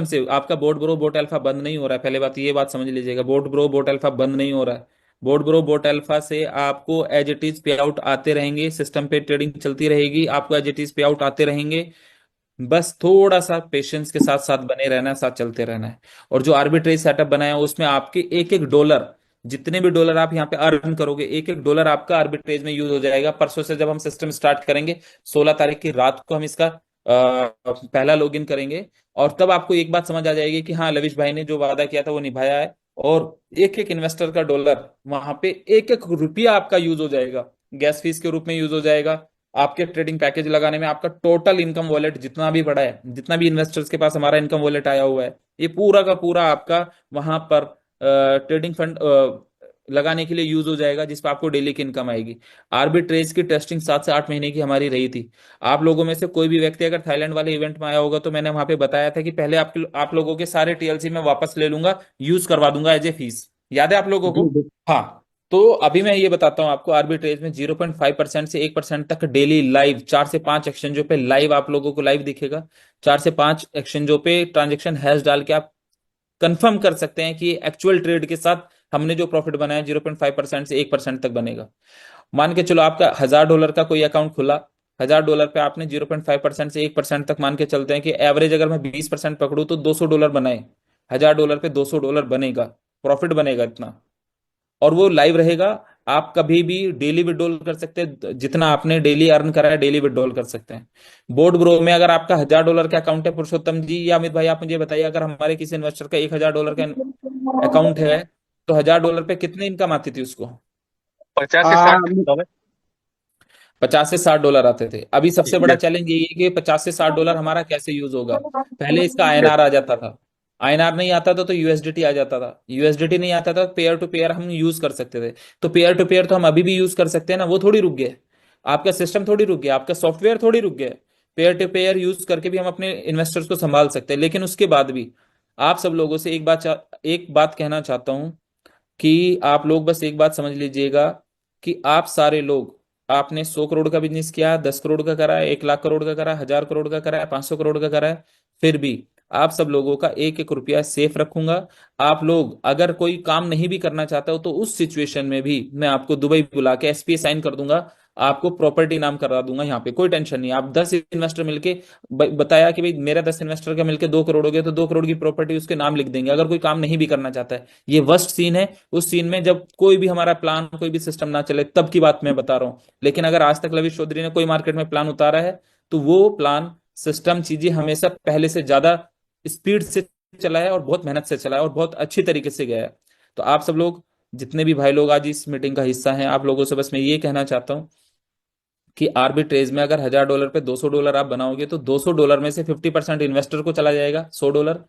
से आपका boat bro boat alpha बंद नहीं हो रहा है। पहले बात ये बात समझ लीजिएगा, बोट ब्रो बोट अल्फा बंद नहीं हो रहा है। बोट ब्रो बोट अल्फा से आपको as it is pay out आते रहेंगे, सिस्टम पे ट्रेडिंग चलती रहेगी, आपको as it is pay out आते रहेंगे। बस थोड़ा सा पेशेंस के साथ साथ बने रहना है, साथ चलते रहना है। और जो आर्बिट्रेज सेटअप बनाया है उसमें आपके एक एक डॉलर, जितने भी डॉलर आप यहाँ पे अर्न करोगे, एक एक डॉलर आपका आर्बिट्रेज में यूज हो जाएगा। परसों से जब हम सिस्टम स्टार्ट करेंगे, 16 तारीख की रात को हम इसका पहला लॉगिन करेंगे। और तब आपको एक बात समझ आ जाएगी कि हाँ, लविश भाई ने जो वादा किया था वो निभाया है। और एक एक इन्वेस्टर का डॉलर वहां पे एक एक रुपया आपका यूज हो जाएगा, गैस फीस के रूप में यूज हो जाएगा। आपके ट्रेडिंग पैकेज लगाने में आपका टोटल इनकम वॉलेट जितना भी बड़ा है, जितना भी इन्वेस्टर्स के पास हमारा इनकम वॉलेट आया हुआ है, ये पूरा का पूरा आपका वहां पर ट्रेडिंग फंड लगाने के लिए यूज हो जाएगा, जिस पर आपको डेली की इनकम आएगी। आर्बिट्रेज की टेस्टिंग 7 से 8 महीने की हमारी रही थी। आप लोगों में से कोई भी व्यक्ति अगर थाईलैंड वाले इवेंट में आया होगा तो मैंने वहां पे बताया था कि पहले आप लोगों के सारे टीएलसी मैं वापस ले लूंगा, यूज करवा दूंगा एज ए फीस। याद है आप लोगों जी को? जी। हाँ। तो अभी मैं ये बताता हूँ आपको, आर्बिट्रेज में 0.5% से 1% तक डेली लाइव 4 से 5 एक्सचेंजों पे लाइव आप लोगों को लाइव दिखेगा। 4 से 5 एक्सचेंजों पे ट्रांजेक्शन हैश डाल के आप कंफर्म कर सकते हैं कि एक्चुअल ट्रेड के साथ हमने जो प्रॉफिट बनाया 0.5% से 1% तक बनेगा। मान के चलो आपका $1000 का कोई अकाउंट खुला, $1000 पे आपने 0.5% से 1% तक मान के चलते हैं कि एवरेज अगर मैं 20% पकड़ू तो $200 बनाए। $1000 पे $200 बनेगा, प्रॉफिट बनेगा इतना। और वो लाइव रहेगा। आप कभी भी डेली विड्रॉल कर सकते हैं, जितना आपने डेली अर्न करा है डेली विड्रॉल कर सकते हैं। बोर्ड ब्रो में अगर आपका $1000 का अकाउंट है पुरुषोत्तम जी या अमित भाई, आप मुझे बताइए, अगर हमारे किसी इन्वेस्टर का $1000 का अकाउंट है तो $1000 पे कितनी इनकम आती थी उसको? 50 से 60 $50 से $60 आते थे। अभी सबसे बड़ा चैलेंज यही है कि $50 से $60 हमारा कैसे यूज होगा। पहले इसका आईएनआर आ जाता था, आईएनआर नहीं आता था तो यूएसडीटी आ जाता था, यूएसडीटी नहीं आता था तो पेयर टू पेयर हम यूज कर सकते थे। तो पेयर टू पेयर तो हम अभी भी यूज कर सकते हैं ना, वो थोड़ी रुक गया है। आपका सिस्टम थोड़ी रुक गया, आपका सॉफ्टवेयर थोड़ी रुक गया है। पेयर टू पेयर यूज करके भी हम अपने इन्वेस्टर्स को संभाल सकते हैं। लेकिन उसके बाद भी आप सब लोगों से एक बात कहना चाहता हूं कि आप लोग बस एक बात समझ लीजिएगा कि आप सारे लोग, आपने 100 करोड़ का बिजनेस किया, 10 करोड़ का करा है, 1 लाख करोड़ का करा है, 1000 करोड़ का करा है, 500 करोड़ का करा है, फिर भी आप सब लोगों का एक एक रुपया सेफ रखूंगा। आप लोग अगर कोई काम नहीं भी करना चाहते हो तो उस सिचुएशन में भी मैं आपको दुबई बुला के एसपीए साइन कर दूंगा, आपको प्रॉपर्टी नाम करा दूंगा। यहाँ पे कोई टेंशन नहीं। आप 10 इन्वेस्टर मिलके बताया कि भाई मेरा 10 इन्वेस्टर का मिलके 2 करोड़ हो गया तो 2 करोड़ की प्रॉपर्टी उसके नाम लिख देंगे, अगर कोई काम नहीं भी करना चाहता है। ये वर्स्ट सीन है। उस सीन में जब कोई भी हमारा प्लान, कोई भी सिस्टम ना चले, तब की बात मैं बता रहा हूँ। लेकिन अगर आज तक लविश चौधरी ने कोई मार्केट में प्लान उतारा है तो वो प्लान, सिस्टम, चीजें हमेशा पहले से ज्यादा स्पीड से चला है और बहुत मेहनत से चला है और बहुत अच्छी तरीके से गया है। तो आप सब लोग, जितने भी भाई लोग आज इस मीटिंग का हिस्सा हैं, आप लोगों से बस मैं ये कहना चाहता हूँ कि आर्बिट्रेज में अगर $1000 पे $200 आप बनाओगे तो $200 में से 50% इन्वेस्टर को चला जाएगा, $100।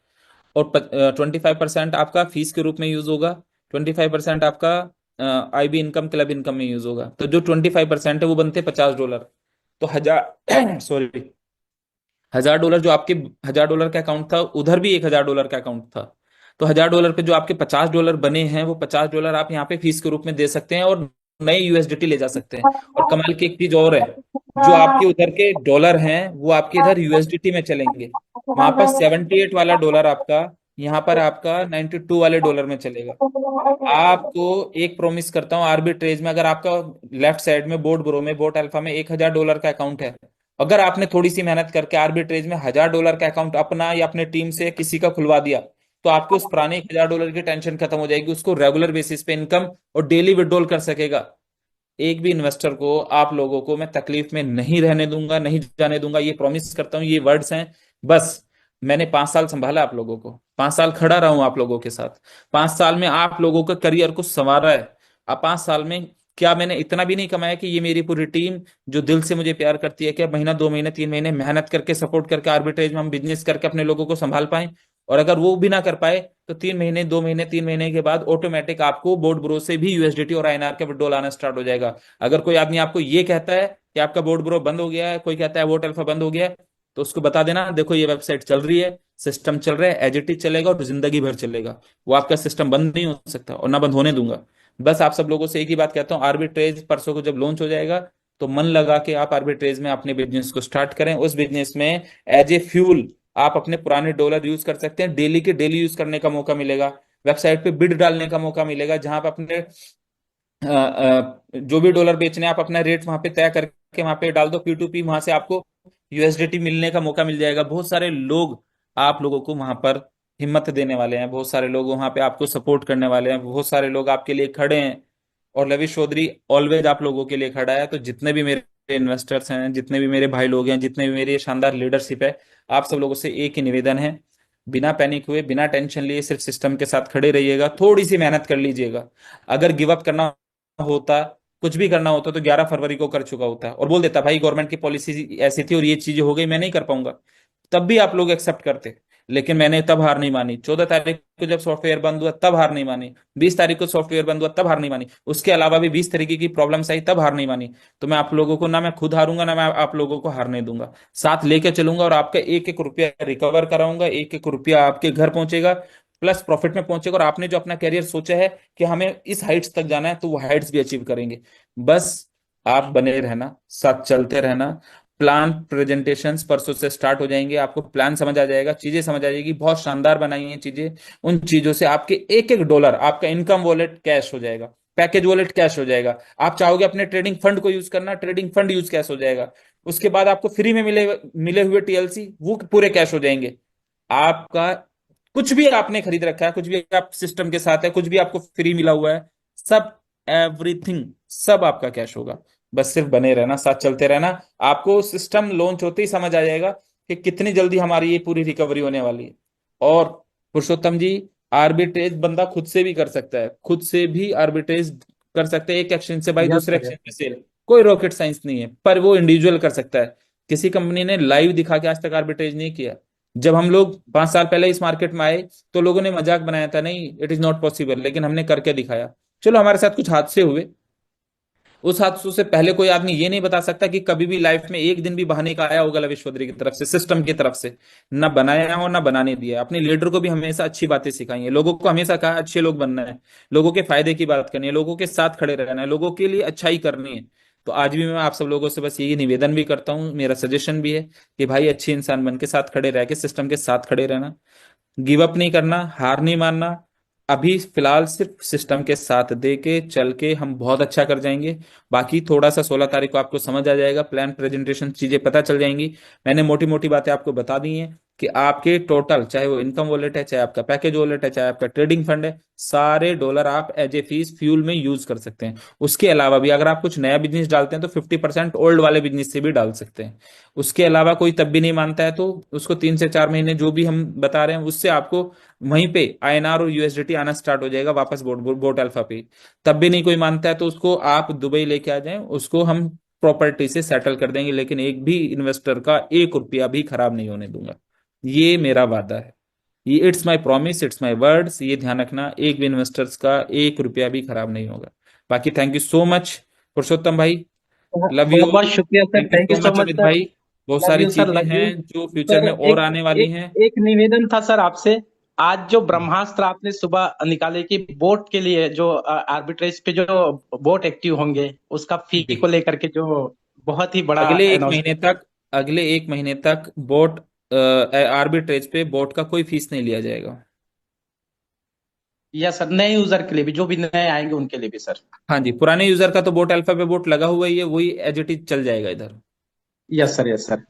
और 25% आपका फीस के रूप में यूज होगा, 25% आपका आईबी इनकम, क्लब इनकम में यूज होगा। तो जो 25% है वो बनते $50। तो हजार सॉरी, $1000 जो आपके $1000 का अकाउंट था, उधर भी $1000 का अकाउंट था। तो $1000 पे जो आपके $50 बने हैं, वो $50 आप यहाँ पे फीस के रूप में दे सकते हैं और नई यूएसडीटी ले जा सकते हैं। और कमाल की एक चीज और है, जो आपके उधर के डॉलर हैं वो आपके इधर यूएसडीटी में चलेंगे। वहां पर 78 वाला डॉलर आपका, यहाँ पर आपका 92 वाले डॉलर में चलेगा। आपको एक प्रॉमिस करता हूँ, आर्बिट्रेज में अगर आपका लेफ्ट साइड में बोट ब्रो में, बोट अल्फा में $1000 का अकाउंट है, अगर आपने थोड़ी सी मेहनत करके आर्बिट्रेज में $1000 का अकाउंट अपना या अपने टीम से किसी का खुलवा दिया, तो आपके उस पुराने $1000 की टेंशन खत्म हो जाएगी। उसको रेगुलर बेसिस पे इनकम और डेली विड्रॉल कर सकेगा। एक भी इन्वेस्टर को, आप लोगों को मैं तकलीफ में नहीं रहने दूंगा, नहीं जाने दूंगा, ये प्रॉमिस करता हूँ। ये वर्ड्स हैं। बस मैंने 5 साल संभाला आप लोगों को, 5 साल खड़ा रहा हूं आप लोगों के साथ, 5 साल में आप लोगों का करियर को संवारा है। अब 5 साल में क्या मैंने इतना भी नहीं कमाया कि ये मेरी पूरी टीम जो दिल से मुझे प्यार करती है, क्या महीना 2 महीने 3 महीने मेहनत करके सपोर्ट करके आर्बिट्रेज में हम बिजनेस करके अपने लोगों को संभाल पाए? और अगर वो भी ना कर पाए तो 3 महीने, 2 महीने, 3 महीने के बाद ऑटोमेटिक आपको बोर्ड ब्रो से भी यूएसडीटी और आईएनआर का विड्रॉल आना स्टार्ट हो जाएगा। अगर कोई आदमी आपको ये कहता है कि आपका बोर्ड ब्रो बंद हो गया है, कोई कहता है वोट अल्फा बंद हो गया है, तो उसको बता देना, देखो ये वेबसाइट चल रही है, सिस्टम चल रहा है, एज इट इज चलेगा और जिंदगी भर चलेगा। वो आपका सिस्टम बंद नहीं हो सकता और ना बंद होने दूंगा। बस आप सब लोगों से एक ही बात कहता हूँ, आर्बिट्रेज परसों को जब लॉन्च हो जाएगा तो मन लगा के आप आर्बिट्रेज में अपने बिजनेस को स्टार्ट करें। उस बिजनेस में एज ए फ्यूल आप अपने पुराने डॉलर यूज कर सकते हैं, डेली के डेली यूज करने का मौका मिलेगा। वेबसाइट पे बिड डालने का मौका मिलेगा, जहां पे अपने जो भी डॉलर बेचने हैं, आप अपना रेट वहां पे तय करके वहां पे डाल दो P2P, वहां से आपको यूएसडीटी मिलने का मौका मिल जाएगा। बहुत सारे लोग आप लोगों को वहां पर हिम्मत देने वाले हैं, बहुत सारे लोग वहां पे आपको सपोर्ट करने वाले हैं, बहुत सारे लोग आपके लिए खड़े हैं। और लविश चौधरी ऑलवेज आप लोगों के लिए खड़ा है। तो जितने भी मेरे इन्वेस्टर्स हैं, जितने भी मेरे भाई लोग हैं, जितने भी मेरी शानदार लीडरशिप है, आप सब लोगों से एक ही निवेदन है, बिना पैनिक हुए, बिना टेंशन लिए, सिर्फ सिस्टम के साथ खड़े रहिएगा, थोड़ी सी मेहनत कर लीजिएगा। अगर गिव अप करना होता, कुछ भी करना होता, तो 11 फरवरी को कर चुका होता और बोल देता भाई गवर्नमेंट की पॉलिसी ऐसी थी और ये चीजें हो गई, मैं नहीं कर पाऊंगा। तब भी आप लोग एक्सेप्ट करते। लेकिन मैंने तब हार नहीं मानी। 14 तारीख को जब सॉफ्टवेयर बंद हुआ तब हार नहीं मानी। 20 तारीख को सॉफ्टवेयर बंद हुआ तब हार नहीं मानी। उसके अलावा भी 20 तरीके की प्रॉब्लम्स आई तब हार नहीं मानी। तो मैं आप लोगों को, ना मैं खुद हारूंगा, ना मैं आप लोगों को हारने दूंगा। साथ लेके चलूंगा और आपका एक एक रुपया रिकवर कराऊंगा, एक एक रुपया आपके घर पहुंचेगा, प्लस प्रॉफिट में पहुंचेगा। और आपने जो अपना कैरियर सोचा है कि हमें इस हाइट्स तक जाना है, तो वो हाइट्स भी अचीव करेंगे। बस आप बने रहना, साथ चलते रहना। प्लान प्रेजेंटेशंस परसों से स्टार्ट हो जाएंगे, आपको प्लान समझ आ जाएगा, चीजें समझ आ जाएगी, बहुत शानदार बनाई हैं चीजें। उन चीजों से आपके एक एक डॉलर आपका इनकम वॉलेट कैश हो जाएगा, पैकेज वॉलेट कैश हो जाएगा। आप चाहोगे अपने ट्रेडिंग फंड को यूज करना, ट्रेडिंग फंड यूज कैश हो जाएगा। उसके बाद आपको फ्री में मिले मिले हुए टीएलसी वो पूरे कैश हो जाएंगे। आपका कुछ भी आपने खरीद रखा है, कुछ भी आप सिस्टम के साथ है, कुछ भी आपको फ्री मिला हुआ है, सब, एवरीथिंग, सब आपका कैश होगा। बस सिर्फ बने रहना, साथ चलते रहना। आपको सिस्टम लॉन्च होते ही समझ आ जाएगा कि कितनी जल्दी हमारी ये पूरी रिकवरी होने वाली है। और पुरुषोत्तम जी, आर्बिट्रेज बंदा खुद से भी कर सकता है, खुद से भी आर्बिट्रेज कर सकते हैं, एक एक्सचेंज से भाई यस दूसरे सर, यस। एक्सचेंज में सेल। कोई रॉकेट साइंस नहीं है, पर वो इंडिविजुअल कर सकता है। किसी कंपनी ने लाइव दिखा के आज तक आर्बिट्रेज नहीं किया। जब हम लोग 5 साल पहले इस मार्केट में आए, तो लोगों ने मजाक बनाया था, नहीं इट इज नॉट पॉसिबल, लेकिन हमने करके दिखाया। चलो हमारे साथ कुछ हादसे हुए, उस हादसों से पहले कोई आदमी ये नहीं बता सकता कि कभी भी लाइफ में एक दिन भी बहाने का आया होगा विश्वद्री की तरफ से, सिस्टम की तरफ से। ना बनाया हो, ना बनाने दिया। अपने लीडर को भी हमेशा अच्छी बातें सिखाई है, लोगों को हमेशा कहा अच्छे लोग बनना है, लोगों के फायदे की बात करनी है, लोगों के साथ खड़े रहना है, लोगों के लिए अच्छाई करनी है। तो आज भी मैं आप सब लोगों से बस यही निवेदन भी करता हूँ, मेरा सजेशन भी है कि भाई अच्छे इंसान बन के साथ खड़े रह के सिस्टम के साथ खड़े रहना, गिव अप नहीं करना, हार नहीं मानना। अभी फिलहाल सिर्फ सिस्टम के साथ दे के चल के हम बहुत अच्छा कर जाएंगे। बाकी थोड़ा सा 16 तारीख को आपको समझ आ जाएगा, प्लान प्रेजेंटेशन चीजें पता चल जाएंगी। मैंने मोटी मोटी बातें आपको बता दी हैं कि आपके टोटल, चाहे वो इनकम वॉलेट है, चाहे आपका पैकेज वॉलेट है, चाहे आपका ट्रेडिंग फंड है, सारे डॉलर आप एज ए फीस फ्यूल में यूज कर सकते हैं। उसके अलावा भी अगर आप कुछ नया बिजनेस डालते हैं, तो 50% ओल्ड वाले बिजनेस से भी डाल सकते हैं। उसके अलावा कोई तब भी नहीं मानता है, तो उसको 3 से 4 महीने जो भी हम बता रहे हैं उससे आपको वहीं पे आईएनआर और यूएसडीटी आना स्टार्ट हो जाएगा वापस बोट बोट अल्फा पे। तब भी नहीं कोई मानता है, तो उसको आप दुबई लेके आ जाएं, उसको हम प्रॉपर्टी से सेटल कर देंगे, लेकिन एक भी इन्वेस्टर का एक रुपया भी खराब नहीं होने दूंगा। ये मेरा वादा है, ये it's my promise, it's my words. ये ध्यान रखना, एक भी इन्वेस्टर्स का एक रुपया भी खराब नहीं होगा। बाकी थैंक यू सो मच पुरुषोत्तम भाई, लव यू बहुत बहुत ऑल। शुक्रिया sir, thank you thank you so so much much Amit sir. भाई। बहुत लव सारी यू सर, चीजें लव हैं यू जो फ्यूचर सर। में और एक आने वाली एक हैं। एक निवेदन था सर आपसे। आज जो ब्रह्मास्त्र आपने सुबह निकाले कि बोट के लिए जो आर्बिट्रेज पे जो बोट एक्टिव होंगे, उसका फी जी, को लेकर के जो बहुत ही बड़ा अगले एक महीने अनाउंसमेंट। तक, अगले एक महीने तक बोट आर्बिट्रेज पे बोट का कोई फीस नहीं लिया जाएगा। यस सर, नए यूजर के लिए भी, जो भी नए आएंगे उनके लिए भी सर। हाँ जी, पुराने यूजर का तो बोट अल्फा पे बोट लगा हुआ ही है, वही एज इट इज चल जाएगा इधर। Yes sir, yes sir.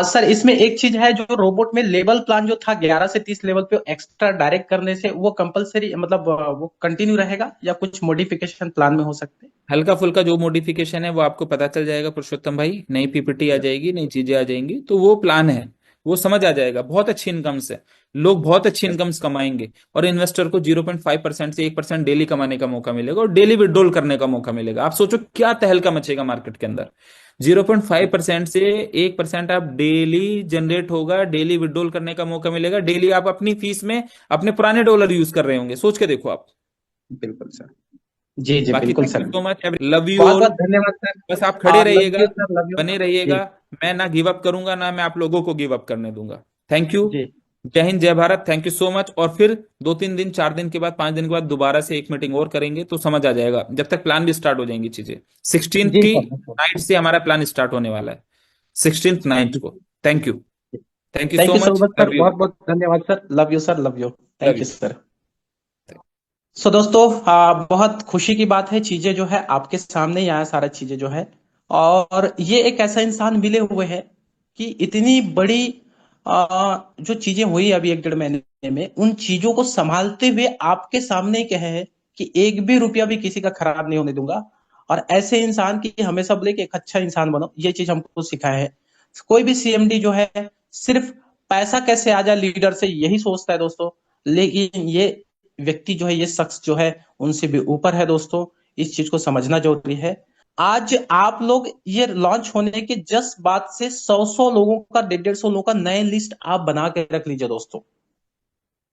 Sir इसमें एक चीज है, जो रोबोट में लेवल प्लान जो था 11 से 30 लेवल पे एक्स्ट्रा डायरेक्ट करने से, वो कंपलसरी मतलब वो कंटिन्यू रहेगा या कुछ मॉडिफिकेशन प्लान में हो सकते हैं? हल्का फुल्का जो मॉडिफिकेशन है वो आपको पता चल जाएगा पुरुषोत्तम भाई, नई पीपीटी आ जाएगी, नई चीजें आ जाएंगी, तो वो प्लान है, वो समझ आ जाएगा। बहुत अच्छी इनकम से लोग बहुत अच्छी यस। इनकम्स कमाएंगे, और इन्वेस्टर को 0.5% से 1% डेली कमाने का मौका मिलेगा, और डेली विड्रॉल करने का मौका मिलेगा। आप सोचो क्या तहलका मचेगा मार्केट के अंदर। 0.5% से 1% आप डेली जनरेट होगा, डेली विड्रॉल करने का मौका मिलेगा, डेली आप अपनी फीस में अपने पुराने डॉलर यूज कर रहे होंगे, सोच के देखो आप। बिल्कुल सर। जी जी, बाकी बिल्कुल thank you sir. So much, love you बहुत ऑल। बहुत धन्यवाद सर। बस आप खड़े लव रहिएगा, यू सर, लव यू। बने जी रहिएगा। मैं ना गिव अप करूंगा, ना मैं आप लोगों को गिव अप करने दूंगा। Thank you. जी जय हिंद, जय Bharat, thank you so much. और फिर 2-3 दिन 4 दिन के बाद 5 दिन के बाद दोबारा से एक मीटिंग और करेंगे, तो समझ आ जाएगा। जब तक प्लान भी स्टार्ट हो जाएंगी चीजें, 16th जी की सर। नाइट से हमारा प्लान स्टार्ट होने वाला है, 16th नाइट जी को। Thank you. Thank you thank so you so much, much sir, love you, बहुत बहुत धन्यवाद sir, love you sir, love you, love thank you. You sir. So दोस्तों, बहुत खुशी की बात है, चीजें जो है आपके सामने ही आया सारा चीजें जो है। और ये एक ऐसा इंसान मिले हुए है कि इतनी बड़ी जो चीजें हुई अभी 1 डेढ़ महीने में, उन चीजों को संभालते हुए आपके सामने ही कहे है कि एक भी रुपया भी किसी का खराब नहीं होने दूंगा। और ऐसे इंसान की हमेशा बोले कि एक अच्छा इंसान बनो, ये चीज हमको सिखाया है। कोई भी सीएमडी जो है सिर्फ पैसा कैसे आ जाए लीडर से यही सोचता है दोस्तों, लेकिन ये व्यक्ति जो है, ये शख्स जो है उनसे भी ऊपर है दोस्तों। इस चीज को समझना जरूरी है। आज आप लोग ये लॉन्च होने के जस्ट बाद से 100 लोगों का, 150 लोगों का नए लिस्ट आप बना के रख लीजिए दोस्तों।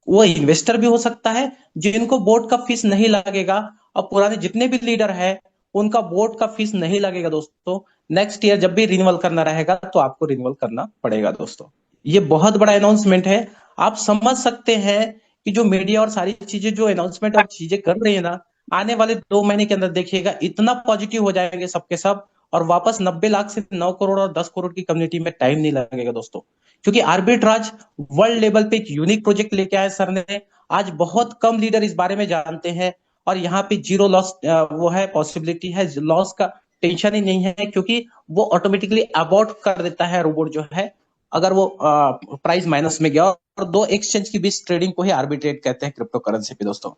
वो इन्वेस्टर भी हो सकता है जिनको बोर्ड का फीस नहीं लगेगा, और पुराने जितने भी लीडर है उनका बोर्ड का फीस नहीं लगेगा दोस्तों। नेक्स्ट ईयर जब भी रिन्यूअल करना रहेगा तो आपको रिन्यूअल करना पड़ेगा दोस्तों। ये बहुत बड़ा अनाउंसमेंट है। आप समझ सकते हैं कि जो मीडिया और सारी चीजें जो अनाउंसमेंट और चीजें कर रही है ना, आने वाले 2 महीने के अंदर देखिएगा इतना पॉजिटिव हो जाएंगे सबके सब। और वापस 90 लाख से 9 करोड़ और 10 करोड़ की कम्युनिटी में टाइम नहीं लगेगा दोस्तों। क्योंकि आर्बिट्राज वर्ल्ड लेवल पे एक यूनिक प्रोजेक्ट लेके आए सर ने। आज बहुत कम लीडर इस बारे में जानते हैं। और यहाँ पे जीरो लॉस वो है, पॉसिबिलिटी है, लॉस का टेंशन ही नहीं है, क्योंकि वो ऑटोमेटिकली अबॉर्ट कर देता है रोबोट जो है, अगर वो प्राइस माइनस में गया। और 2 एक्सचेंज की बीच ट्रेडिंग को ही आर्बिट्रेट कहते हैं क्रिप्टो करेंसी पे दोस्तों।